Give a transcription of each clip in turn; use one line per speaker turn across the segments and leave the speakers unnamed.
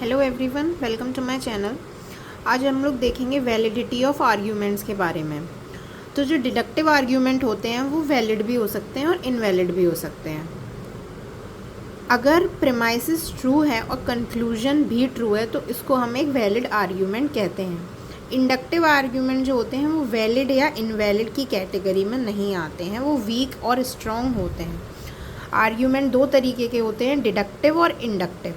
Hello everyone, welcome to my channel. आज हम लोग देखेंगे वैलिडिटी ऑफ आर्ग्यूमेंट्स के बारे में। तो जो डिडक्टिव आर्ग्यूमेंट होते हैं वो वैलिड भी हो सकते हैं और इनवैलिड भी हो सकते हैं। अगर प्रेमाइसिस ट्रू है और कंक्लूजन भी ट्रू है तो इसको हम एक वैलिड आर्ग्यूमेंट कहते हैं। इंडक्टिव आर्ग्यूमेंट जो होते हैं वो वैलिड या इनवैलिड की कैटेगरी में नहीं आते हैं, वो वीक और स्ट्रॉन्ग होते हैं। आर्ग्यूमेंट दो तरीके के होते हैं, डिडक्टिव और इंडक्टिव।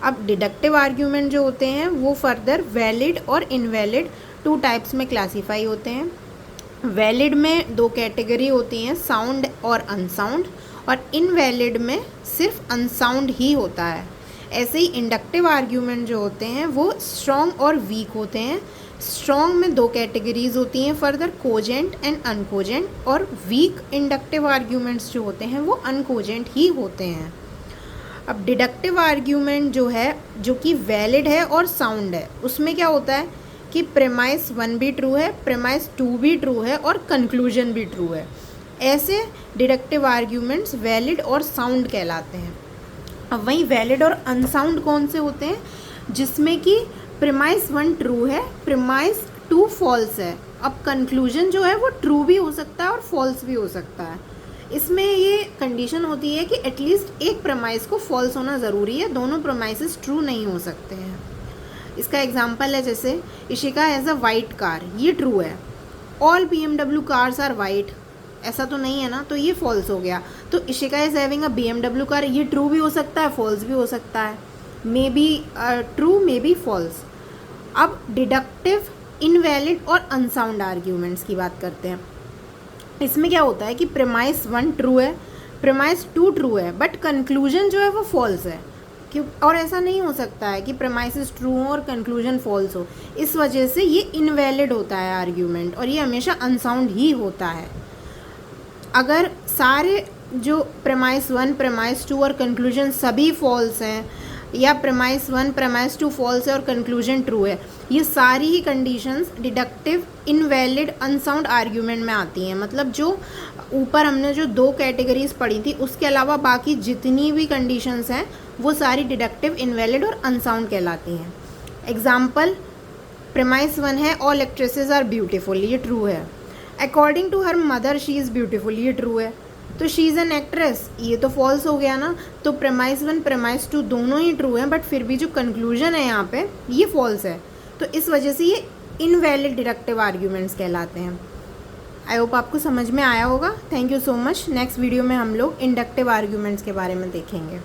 अब डिडक्टिव आर्ग्यूमेंट जो होते हैं वो फर्दर वैलिड और इनवैलिड टू टाइप्स में क्लासीफाई होते हैं। वैलिड में दो कैटेगरी होती हैं, साउंड और अनसाउंड, और इनवैलिड में सिर्फ अनसाउंड ही होता है। ऐसे ही इंडक्टिव आर्ग्यूमेंट जो होते हैं वो स्ट्रॉन्ग और वीक होते हैं। स्ट्रॉन्ग में दो कैटेगरीज होती हैं फर्दर, कोजेंट एंड अनकोजेंट, और वीक इंडक्टिव आर्ग्यूमेंट्स जो होते हैं वो अनकोजेंट ही होते हैं। अब डिडक्टिव आर्ग्यूमेंट जो है, जो कि वैलिड है और साउंड है, उसमें क्या होता है कि प्रेमाइस 1 भी ट्रू है, प्रेमाइस 2 भी ट्रू है और कंक्लूजन भी ट्रू है। ऐसे डिडक्टिव आर्ग्यूमेंट्स वैलिड और साउंड कहलाते हैं। अब वहीं वैलिड और अनसाउंड कौन से होते हैं? जिसमें कि प्रेमाइस 1 ट्रू है, प्रेमाइस 2 फॉल्स है। अब कंक्लूजन जो है वो ट्रू भी हो सकता है और फॉल्स भी हो सकता है। इसमें ये कंडीशन होती है कि एटलीस्ट एक प्रेमाइस को फॉल्स होना ज़रूरी है, दोनों प्रेमाइसेस ट्रू नहीं हो सकते हैं। इसका एग्जांपल है जैसे Ishika has a white car, ये ट्रू है। All BMW cars are white, ऐसा तो नहीं है ना, तो ये फॉल्स हो गया। तो Ishika is having a BMW car, ये ट्रू भी हो सकता है, फॉल्स भी हो सकता है, may be true may be false. अब डिडक्टिव, इनवैलिड और अनसाउंड आर्ग्यूमेंट्स की बात करते हैं। इसमें क्या होता है कि प्रेमाइस 1 ट्रू है, प्रेमाइस 2 ट्रू है, बट कंक्लूजन जो है वो फॉल्स है। क्यों? और ऐसा नहीं हो सकता है कि प्रेमाइसिस ट्रू हो और कंक्लूजन फॉल्स हो। इस वजह से ये इनवैलिड होता है आर्ग्यूमेंट, और ये हमेशा अनसाउंड ही होता है। अगर सारे जो प्रेमाइस 1, प्रेमाइस 2 और कंक्लूजन सभी फॉल्स हैं, या प्रेमाइस 1, प्रेमाइस 2 फॉल्स है और कंक्लूजन ट्रू है, ये सारी ही conditions deductive, invalid, unsound argument में आती हैं। मतलब जो ऊपर हमने जो दो कैटेगरीज पढ़ी थी उसके अलावा बाकी जितनी भी कंडीशंस हैं वो सारी डिडक्टिव, इनवैलिड और अनसाउंड कहलाती हैं। एग्जाम्पल, प्रेमाइस 1 है ऑल एक्ट्रेसेस आर ब्यूटीफुल, ये ट्रू है। According to her mother she is beautiful, ये ट्रू है। तो शी इज़ एन एक्ट्रेस, ये तो फॉल्स हो गया ना। तो प्रेमाइस 1, प्रेमाइस 2 दोनों ही ट्रू हैं, बट फिर भी जो कंक्लूजन है यहाँ पे ये फॉल्स है। तो इस वजह से ये इनवैलिड डिडक्टिव आर्ग्यूमेंट्स कहलाते हैं। आई होप आपको समझ में आया होगा। Thank you so much. Next video में हम लोग इंडक्टिव आर्ग्यूमेंट्स के बारे में देखेंगे।